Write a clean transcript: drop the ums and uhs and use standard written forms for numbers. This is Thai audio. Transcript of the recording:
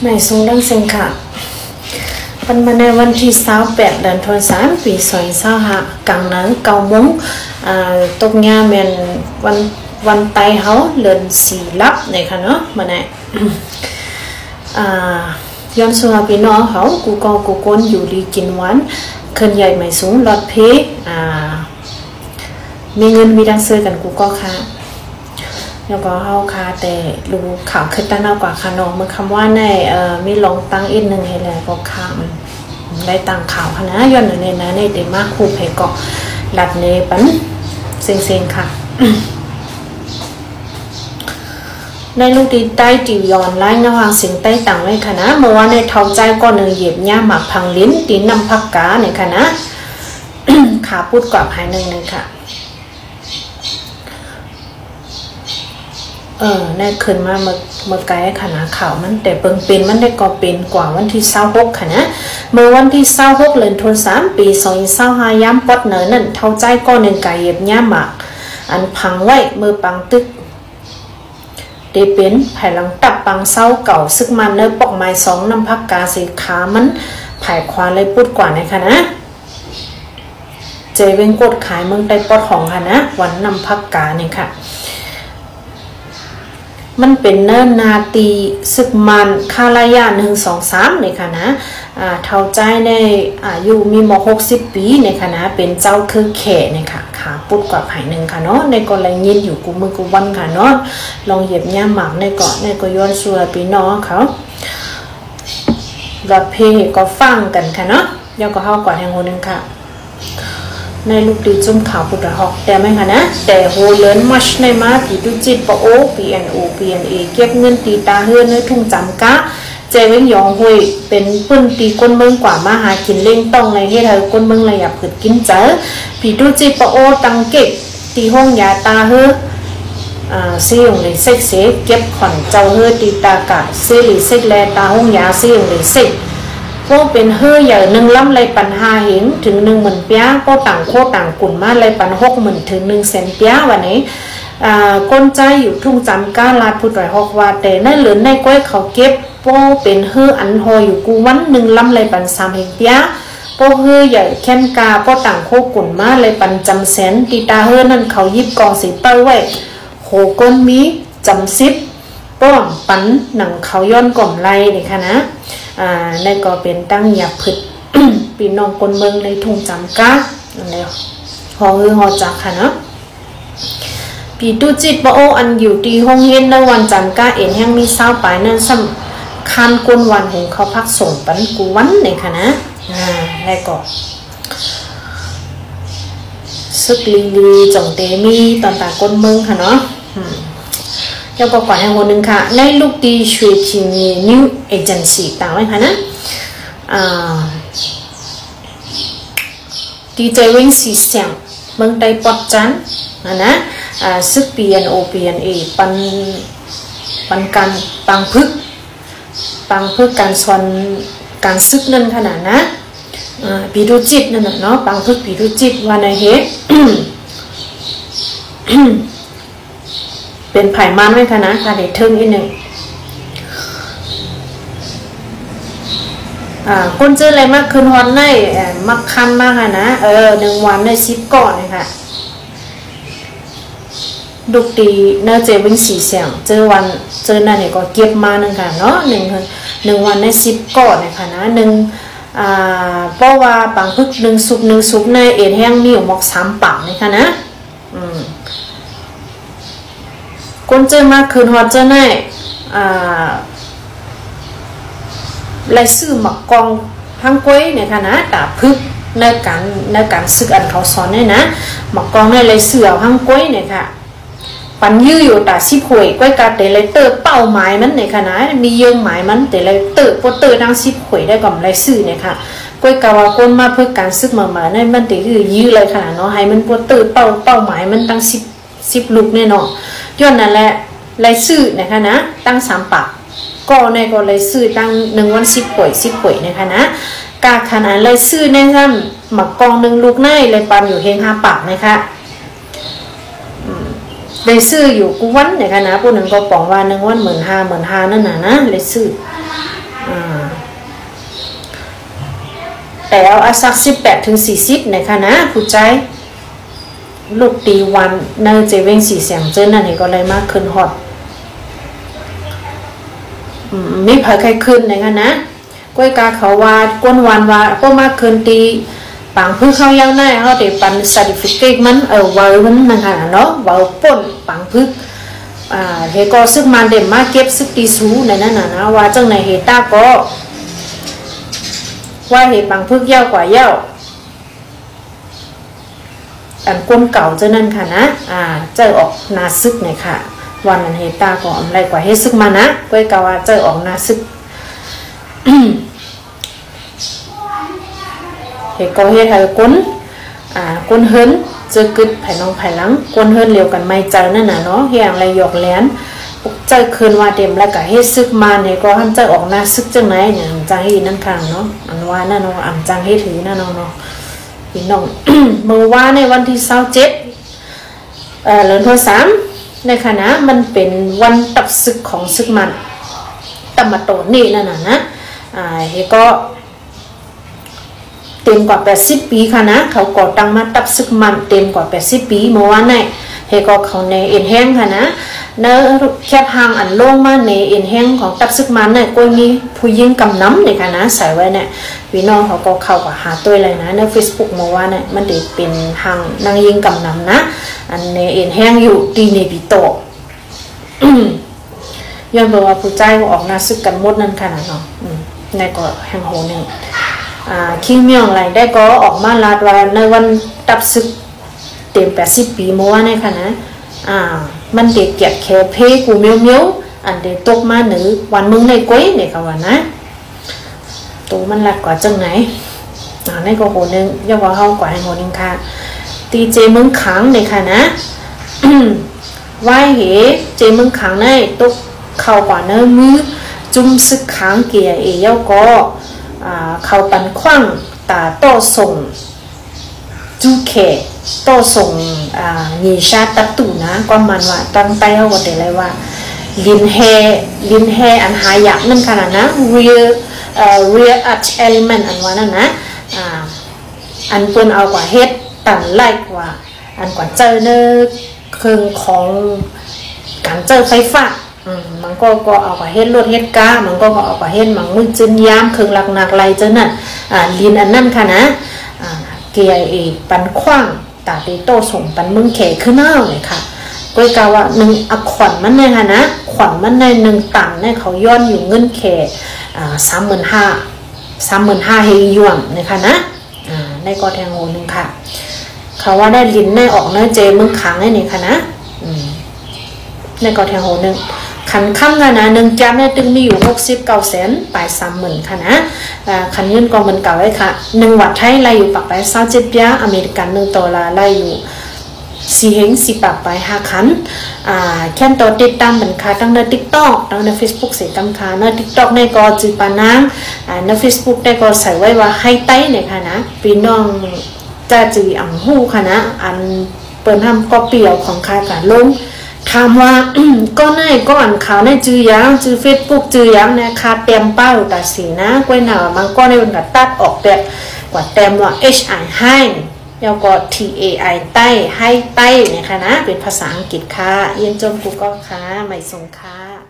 ไม่ทรงดังเซงค่ะวันมาในวันที่28เดือนธันวาคมปี2025กลางนั้น9 โมงตกงานแม่นวันไตเฮาเลือน4ลับในค่ะเนาะมาไหนย้อนสู่พี่น้องเขากูก้นอยู่ดีกินหวานขึ้นใหญ่ไม่สูงหลอดเพมีเงินมีดังซื้อกันกูก็ค่ะแล้วก็เฮาค่ะแต่รู้ข่าวขึ้นตั้งนานกว่าค่ะน้องเมื่อคำว่าในมีลองตั้งอีกนึงให้แล้วก็ข่าวได้ตั้งข่าวค่ะนะย้อนในนั้นในเดมาคูเพก็หลัดเนปันเซ็งๆค่ะในลูกตีใต้ตีย้อนไล่นวางเสียงใต้ต่างไว้ค่ะนะเมื่อวานในเท้าใจก็เนื้อเหยียบหญ้าหมักพังลิ้นตีนำพักกาในค่ะนะ ขาพูดกว่าภายหนึ่งค่ะในคืนมาเมื่อไกลค่ะนะข่าวมันแต่เบิ่งเป็นมันได้ก็เป็นกว่าวันที่26ค่ะนะเมื่อวันที่26เดือนธันวาคมปี2025ย้ำปอดเนินนั่นเท้าใจก็หนึ่งไก่เหยียบหญ้าหมักอันพังไว้มือปังตึกเดเป็นไผ่หลังตับปังเศร้าเก่าซึกมันเนื้อปอกไม้2น้ำพักกาสีขามันไผ่ควาเลยพูดกว่าในค่ะนะเจเวงกดขายเมืองไต้ปอดของค่ะนะวันนำพักกาเนี่ยค่ะมันเป็นเนื้อนาตีซึกมันคาลายา123เนี่ยค่ะนะเท่าใจในอายุมีม60 ปีเนี่ยค่ะนะเป็นเจ้าคือแข่เนี่ยค่ะขาปุดกว่าไผ่หนึ่งค่ะเนาะในก็เลยยินอยู่กูมือกูวันค่ะเนาะลองเหยียบย่าหมากในเกาะในก็ย้อนชัวปีน้องเขาหลอดเพลก็ฟังกันค่ะเนาะแล้วก็เข้าก่อนแห่งคนหนึ่งค่ะในลูกดีจุ่มขาวปุตตะหอกแต่ไม่ค่ะนะแต่โหเลินมัชในมาตีดุจิตปะโอ PNO PNA เก็บเงินตีตาเฮือนในทุ่งจำกะเจเว้งยองหุยเป็นปื้นตีก้นเมืองกว่ามาหากินเล่งต้องในให้เธอก้นเมืองระยับผืดกินเจอผีดุจิตปะโอตังเก็บตีห้องยาตาเฮือเสี่ยงเลยเซ็กเสเก็บขอนเจ้าเฮือตีตากะเสลีเซ็กแลตาห้องยาเสี่ยงเลยเซ็กพวกเป็นเฮือใหญ่1 ล้ำเลยปัน5เหงถึง10,000เปียก็ต่างโคต่างกุ่นมาเลยปัน60,000ถึง100,000เปียวันนี้ก้นใจอยู่ทุ่งจำก้าลาดพุทธไหว6ว่าแต่ในเหลือในก้อยเขาเก็บพวกเป็นเฮืออันหอยอยู่กูวัน1 ล้ำเลยปัน3เหงเปียพวกเฮือใหญ่แค้นกาพวกต่างโคกุ่นมาเลยปันจำแสนตีตาเฮือนั่นเขายิบกองสีเต้าไว้โหก้นมีจำซิบป้อมปันหนังเขาย้อนกล่อมไรนี่ค่ะนะในก็เป็นตั้งหยาบผึด ปีน้องคนเมืองในทุ่งจำก้านั่นแหละหอหอจักค่ะนะปีตุจิตปะโออันอยู่ที่ห้องเย็นในวันจำก้าเอ็นแห่งมีเศร้าปลายนั่นสำคัญกวนวันของเขาพักส่งปันกูวันนี่ค่ะนะแล้วก็ซึกลีจงเตมีตอนตาคนเมืองค่ะเนาะแล้วก็ก่อนแห่งคนหนึ่งค่ะในลูกตีช่วยทีมีนิวเอเจนซี่ต่างไว้ค่ะนะดีใจเว้งสีเสียงเมืองไต้ปอดจันนะซึก PNO PNA ปันการปังพึกการสอนการซึกนั่นขนาดนะปีดูจิตนั่นเนาะปังพึกปีดูจิตวันไหนเฮ เป็นไผ่มันไว้ค่ะนะค่ะเด็กเทิงอีกหนึ่งก้นเจออะไรมากคืนฮอนในมักคันมากค่ะนะ1 วันใน10 ก่อนเลยค่ะดุกตีเนื้อเจวิ่งสีเสียงเจอวันเจอนั่นเนี่ยก็เก็บมา1ค่ะเนาะ1 วันใน10 ก่อนเลยค่ะนะเพราะว่าปังพึก1 ซุปในเอ็นแห้งมีอยู่หมอก3 ปังเลยค่ะนะคนเจอมาคืนฮอตเจอแน่ลายซื่อหมักกองทั้งก้อยเนี่ยค่ะนะแต่พึกในการซึกอันเขาสอนเนี่ยนะหมักกองในลายซื่อเอาทั้งก้อยเนี่ยค่ะปันยื้ออยู่แต่10 หวยก้อยกาแต่ลายเตอร์เป้าหมายมันเนี่ยค่ะนะมีเยื่อหมายมันแต่ลายเตอร์พอเตอร์ดัง10 หวยได้กับลายซื่อเนี่ยค่ะก้อยกาวาก้นมาเพื่อการซึกมาในมันแต่คือยื้อเลยค่ะเนาะให้มันพอเตอร์เป้าหมายมันตั้ง10 ลูกเนี่ยเนาะย้อนนั่นแหละลายซื่อนะคะนะตั้ง3 ปากก็ในก็ลายซื่อตั้ง1 วัน10 หวยนะคะนะกาขนาดลายซื่อในซ้ำหมักกอง1 ลูกในเลยปันอยู่เฮง5 ปากนะคะลายซื่ออยู่กูวันนะคะนะผู้หนึ่งก็ปองว่า1 วัน15,000นั่นน่ะนะลายซื่อ แต่เอาอาสัก18 ถึง 40นะคะนะผู้ใจลูกตีวันเนอเจเวงสีเสียงเจนนั่นเองก็เลยมากขึ้นฮอตมีเผยใครขึ้นนะคะนะก้วยกาเขาว่าก้นวันว่าก็มากขึ้นตีปังพึ่งเข้ายาวหน้าเขาเดี๋ยวปันซาดิฟิกมันเวอร์มันนะคะเนาะเวอร์ป่นปังพึ่งเฮก็ซึกมันเดี๋ยวมาเก็บซึกตีสูในนั้นนะว่าจังในเฮต้าก็ว่าเฮปังพึ่งยาวกว่ายาวอันก้นเก่าเจ้านั่นค่ะนะเจอออกนาซึกเนี่ยค่ะวันนั้นเฮต้าก็อะไรกว่าเฮซึกมานะก้วยกาว่าเจอออกนาซึกเฮก็เฮไทยก้นเฮิรนเจอกึดไผ่น้องไผ่หลังก้นเฮิรนเลียวกันไม่เจอนั่นน่ะเนาะเฮียงอะไรหยอกแหลนเจอคืนว่าเต็มแล้วก็เฮซึกมาเนี่ยก็ท่านเจอออกนาซึกจังไหนเนี่ยจังเฮนั่นข้างเนาะอันว่านั่นเนาะอ่ำจังเฮถือนั่นเนาะพี่น้อง เมื่อว่าในวันที่27เดือน3ในคณะมันเป็นวันตับศึกของศึกมันตะมาโตนี่นั่นน่ะนะเฮก็เต็มกว่า80 ปีค่ะนะเขาก่อตั้งมาตับศึกมันเต็มกว่า80 ปีเมื่อวานnàyเฮก็เขาในเอ็นแห้งค่ะนะเนื้อแคบหางอันโล่งมาในเอ็นแห้งของตับซึกมันเนี่ยก็มีผู้ยิงกำน้ำเนี่ยค่ะนะใส่ไว้เนี่ยพี่น้องเขาก็เข้ากับหาตัวเลยนะใน Facebook เมื่อวานเนี่ยมันได้เป็นหางนางยิงกำน้ำนะอันในเอ็นแห้งอยู่ตีในปีโตย้อนบอกว่าผู้ใจออกหน้าซึกกันหมดนั่นค่ะนะเนาะในก็แห่งโหนึงคิงเมียงอะไรได้ก็ออกมาลาดว่าในวันตับซึกเต็ม80 ปีเมื่อวานเนี่ยค่ะนะมันเด็กเกียดแค่เพกูเมียวอันเด็กตกมาหรือวันมึงในก้อยเนี่ยค่ะว่านะตัวมันหลักกว่าจังไหนในก็โหนึงย่อว่าเฮากว่าให้โหนึงค่ะตีเจมึงขังเนี่ยค่ะนะว่าเหเจมึงขังในตกเข้ากว่าเนื้อมือจุ่มซึกขังเกียเอย่อก็เข้าปันคว้างตาโตส่งจูเคโตส่งยีชาตัตุนะก็มันว่าตั้งใจเขาก็ได้เลยว่าลินแฮอันหายากนั่นขนาดนะ real arch element อันว่านั่นนะอันเปิ้นเอากว่าเฮ็ดตันไล่กว่าอันกว่าเจอเนื้อเครื่องของการเจอไฟฟ้ามันก็เอากว่าเฮ็ดรถเฮ็ดก้ามันก็เอากว่าเฮ็ดมันมือจึนยามเครื่องหลักหนักไรเจอนั่นลินอันนั่นค่ะนะเกียร์ปันคว้างตาตีโตส่งปันมึงแขขึ้นหน้าเลยค่ะก้อยกาว่า1 อักขวัญมันเนี่ยค่ะนะขวัญมันใน1 ตันเนี่ยเขาย้อนอยู่เงินแข35,000 เฮยวนนะคะนะในกอแทงโหนึงค่ะเขาว่าได้ลิ้นในออกเนื้อเจมึงขังนี่ค่ะนะในกอแทงโหนึงขันค่ำกันนะ1 จานเนี่ยตึงมีอยู่69 แสนปลาย30,000ค่ะนะขันเงินกองเงินเก่าไว้ค่ะ1 วัตต์ไทยไล่อยู่ปักไป27 ปีอเมริกัน$1ไล่อยู่4 เฮง4 ปักไป5 ขันแค่ตัวติดตามเหมือนค่ะตั้งใน TikTok ตั้งใน Facebook เสียตามค่ะใน TikTok ในก็จือปานางใน Facebook ได้ก็ใส่ไว้ว่าให้ไต้เนี่ยค่ะนะพี่น้องจะจืออ่างหู้ค่ะนะอันเปิดทำก็เปี่ยวของค่าการลงถามว่าก็ในก็อ่านข่าวในจือยังจือ Facebook จือยังเนี่ยค่าเต็มเป้าแต่สีนะก้อยหนาบางก็ในวันกัดตัดออกแบบกว่าเต็มว่า HI ให้แล้วก็ TAI ใต้ให้ใต้เนี่ยค่ะนะเป็นภาษาอังกฤษค่ะเรียนจบกูก็ค่ะไม่ส่งค่ะ